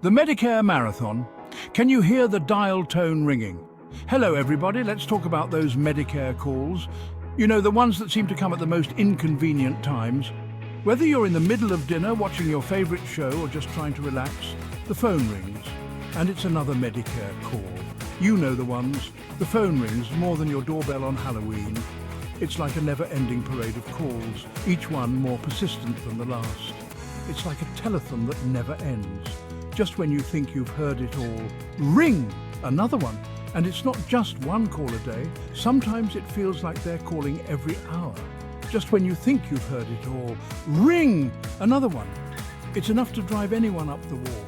The Medicare Marathon. Can you hear the dial tone ringing? Hello everybody, let's talk about those Medicare calls. You know, the ones that seem to come at the most inconvenient times. Whether you're in the middle of dinner, watching your favorite show, or just trying to relax, the phone rings. And it's another Medicare call. You know the ones. The phone rings more than your doorbell on Halloween. It's like a never-ending parade of calls, each one more persistent than the last. It's like a telethon that never ends. Just when you think you've heard it all, ring! Another one. And it's not just one call a day. Sometimes it feels like they're calling every hour. Just when you think you've heard it all, ring! Another one. It's enough to drive anyone up the wall.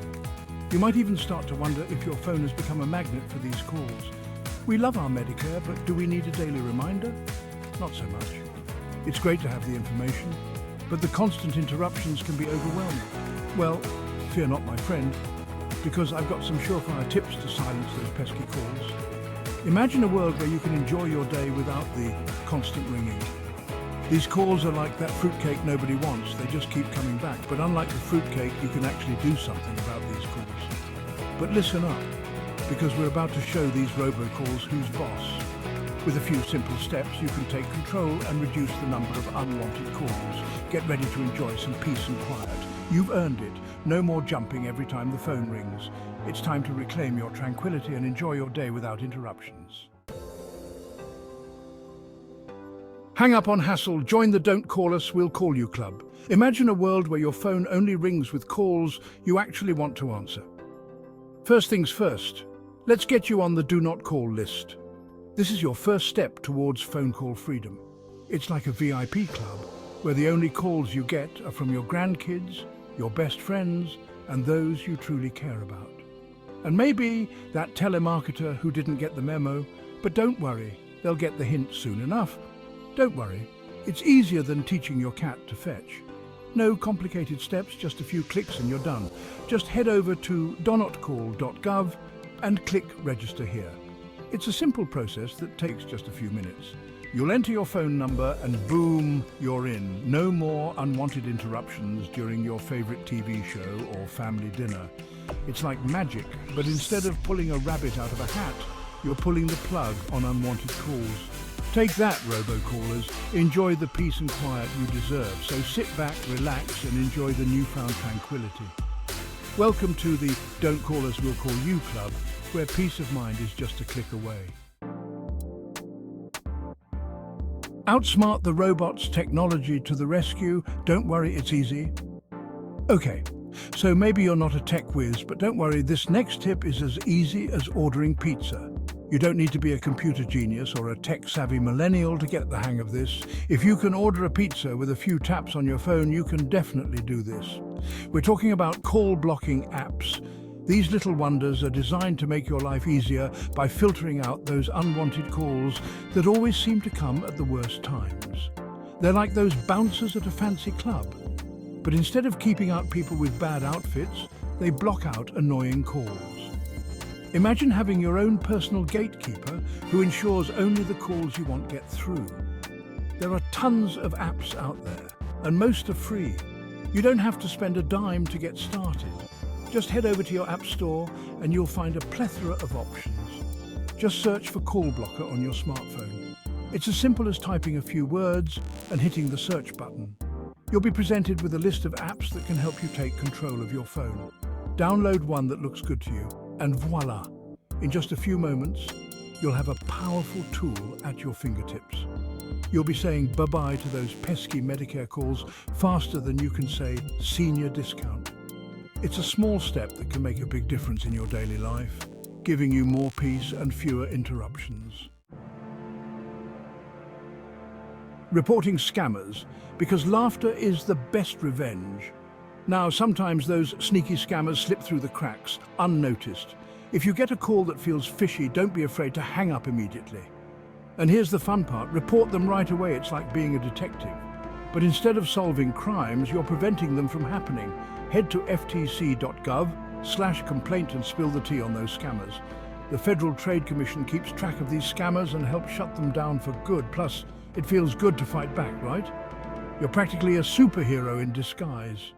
You might even start to wonder if your phone has become a magnet for these calls. We love our Medicare, but do we need a daily reminder? Not so much. It's great to have the information, but the constant interruptions can be overwhelming. Well, fear not, my friend, because I've got some surefire tips to silence those pesky calls. Imagine a world where you can enjoy your day without the constant ringing. These calls are like that fruitcake nobody wants. They just keep coming back. But unlike the fruitcake, you can actually do something about these calls. But listen up, because we're about to show these robocalls who's boss. With a few simple steps, you can take control and reduce the number of unwanted calls. Get ready to enjoy some peace and quiet. You've earned it. No more jumping every time the phone rings. It's time to reclaim your tranquility and enjoy your day without interruptions. Hang up on hassle. Join the Don't Call Us, We'll Call You Club. Imagine a world where your phone only rings with calls you actually want to answer. First things first, let's get you on the Do Not Call list. This is your first step towards phone call freedom. It's like a VIP club, where the only calls you get are from your grandkids, your best friends, and those you truly care about. And maybe that telemarketer who didn't get the memo, but don't worry, they'll get the hint soon enough. Don't worry, it's easier than teaching your cat to fetch. No complicated steps, just a few clicks and you're done. Just head over to donotcall.gov and click Register Here. It's a simple process that takes just a few minutes. You'll enter your phone number and boom, you're in. No more unwanted interruptions during your favorite TV show or family dinner. It's like magic, but instead of pulling a rabbit out of a hat, you're pulling the plug on unwanted calls. Take that, robocallers. Enjoy the peace and quiet you deserve. So sit back, relax, and enjoy the newfound tranquility. Welcome to the Don't Call Us, We'll Call You Club, where peace of mind is just a click away. Outsmart the robots, technology to the rescue. Don't worry, it's easy. Okay, so maybe you're not a tech whiz, but don't worry, this next tip is as easy as ordering pizza. You don't need to be a computer genius or a tech-savvy millennial to get the hang of this. If you can order a pizza with a few taps on your phone, you can definitely do this. We're talking about call-blocking apps. These little wonders are designed to make your life easier by filtering out those unwanted calls that always seem to come at the worst times. They're like those bouncers at a fancy club. But instead of keeping out people with bad outfits, they block out annoying calls. Imagine having your own personal gatekeeper who ensures only the calls you want get through. There are tons of apps out there, and most are free. You don't have to spend a dime to get started. Just head over to your app store and you'll find a plethora of options. Just search for Call Blocker on your smartphone. It's as simple as typing a few words and hitting the search button. You'll be presented with a list of apps that can help you take control of your phone. Download one that looks good to you, and voila! In just a few moments, you'll have a powerful tool at your fingertips. You'll be saying bye-bye to those pesky Medicare calls faster than you can say senior discount. It's a small step that can make a big difference in your daily life, giving you more peace and fewer interruptions. Reporting scammers, because laughter is the best revenge. Now, sometimes those sneaky scammers slip through the cracks, unnoticed. If you get a call that feels fishy, don't be afraid to hang up immediately. And here's the fun part, report them right away. It's like being a detective. But instead of solving crimes, you're preventing them from happening. Head to ftc.gov/complaint and spill the tea on those scammers. The Federal Trade Commission keeps track of these scammers and helps shut them down for good. Plus, it feels good to fight back, right? You're practically a superhero in disguise.